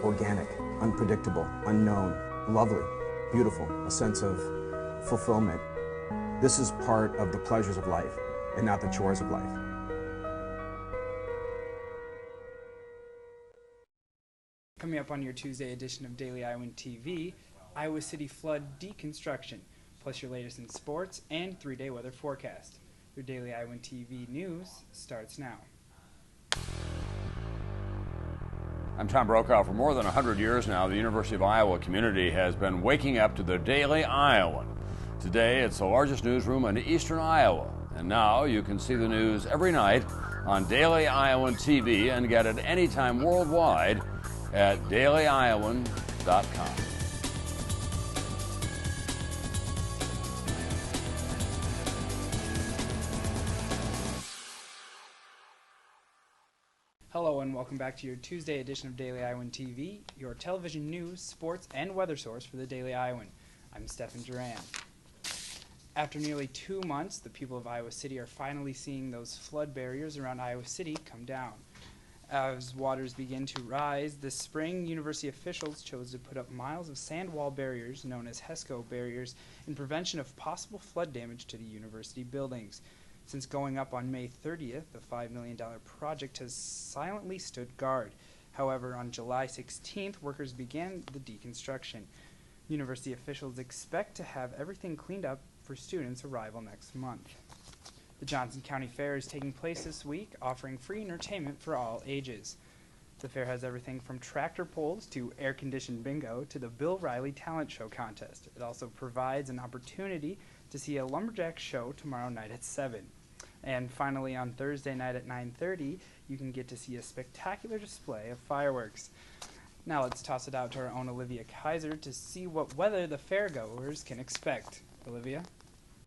organic, unpredictable, unknown, lovely, beautiful, a sense of fulfillment. This is part of the pleasures of life and not the chores of life. Coming up on your Tuesday edition of Daily Iowan TV, Iowa City flood deconstruction, plus your latest in sports and 3-day weather forecast. Your Daily Iowan TV news starts now. I'm Tom Brokaw. For more than 100 years now, the University of Iowa community has been waking up to the Daily Iowan. Today, it's the largest newsroom in eastern Iowa. And now you can see the news every night on Daily Iowan TV and get it anytime worldwide at dailyiowan.com. Hello and welcome back to your Tuesday edition of Daily Iowan TV, your television news, sports, and weather source for the Daily Iowan. I'm Stephen Duran. After nearly 2 months, the people of Iowa City are finally seeing those flood barriers around Iowa City come down. As waters begin to rise this spring, university officials chose to put up miles of sand wall barriers, known as HESCO barriers, in prevention of possible flood damage to the university buildings. Since going up on May 30th, the $5 million project has silently stood guard. However, on July 16th, workers began the deconstruction. University officials expect to have everything cleaned up for students' arrival next month. The Johnson County Fair is taking place this week, offering free entertainment for all ages. The fair has everything from tractor pulls to air-conditioned bingo to the Bill Riley Talent Show contest. It also provides an opportunity to see a lumberjack show tomorrow night at 7. And finally, on Thursday night at 9:30, you can get to see a spectacular display of fireworks. Now let's toss it out to our own Olivia Kaiser to see what weather the fairgoers can expect. Olivia?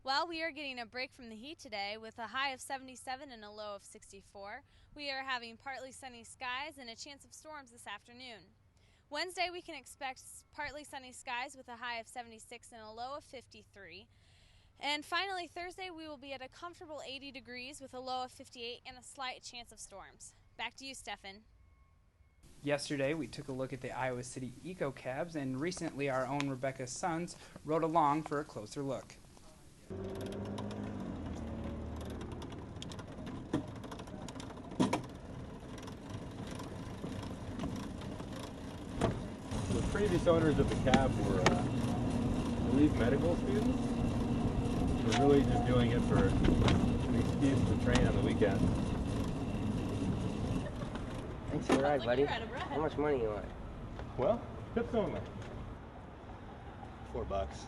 Well, we are getting a break from the heat today with a high of 77 and a low of 64. We are having partly sunny skies and a chance of storms this afternoon. Wednesday, we can expect partly sunny skies with a high of 76 and a low of 53. And finally, Thursday, we will be at a comfortable 80 degrees with a low of 58 and a slight chance of storms. Back to you, Stefan. Yesterday, we took a look at the Iowa City Eco Cabs, and recently our own Rebecca Sons rode along for a closer look. The previous owners of the cab were, I believe, medical students. We're really just doing it for an excuse to train on the weekend. Thanks for the ride, buddy. How much money you want? Well, tips only. $4.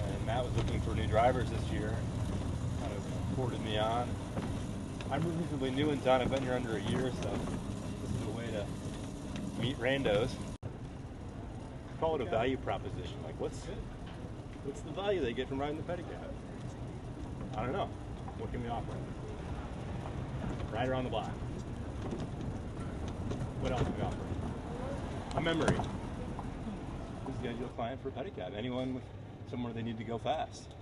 And Matt was looking for new drivers this year. Kind of forwarded me on. I'm reasonably new in town. I've been here under a year, so this is a way to meet randos. Call it a value proposition. Like, what's the value they get from riding the pedicab? I don't know. What can we offer? Right around the block. What else can we offer? A memory. Who's the ideal client for a pedicab? Anyone with somewhere they need to go fast.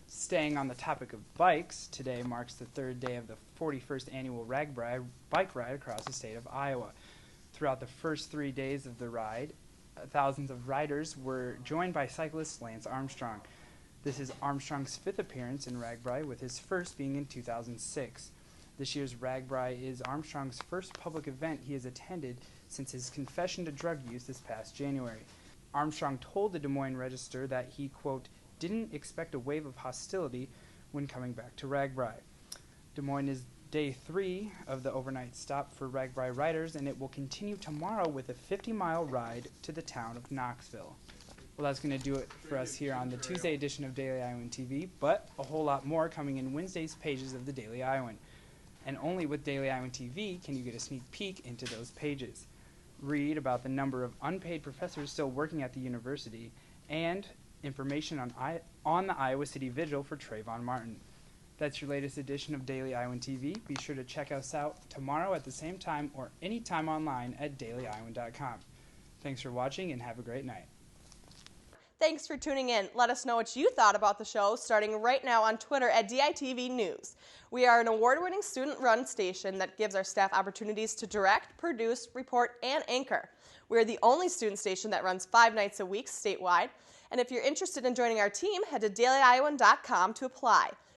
Staying on the topic of bikes, today marks the third day of the 41st annual RAGBRAI bike ride across the state of Iowa. Throughout the first 3 days of the ride, thousands of riders were joined by cyclist Lance Armstrong. This is Armstrong's 5th appearance in RAGBRAI, with his first being in 2006. This year's RAGBRAI is Armstrong's first public event he has attended since his confession to drug use this past January. Armstrong told the Des Moines Register that he, quote, didn't expect a wave of hostility when coming back to RAGBRAI. Des Moines is day 3 of the overnight stop for RAGBRAI riders, and it will continue tomorrow with a 50-mile ride to the town of Knoxville. Well, that's going to do it for us here on the Tuesday edition of Daily Iowan TV, but a whole lot more coming in Wednesday's pages of the Daily Iowan. And only with Daily Iowan TV can you get a sneak peek into those pages. Read about the number of unpaid professors still working at the university, and information on the Iowa City Vigil for Trayvon Martin. That's your latest edition of Daily Iowan TV. Be sure to check us out tomorrow at the same time or anytime online at dailyiowan.com. Thanks for watching and have a great night. Thanks for tuning in. Let us know what you thought about the show starting right now on Twitter at DITV News. We are an award-winning student-run station that gives our staff opportunities to direct, produce, report, and anchor. We're the only student station that runs 5 nights a week statewide. And if you're interested in joining our team, head to dailyiowan.com to apply.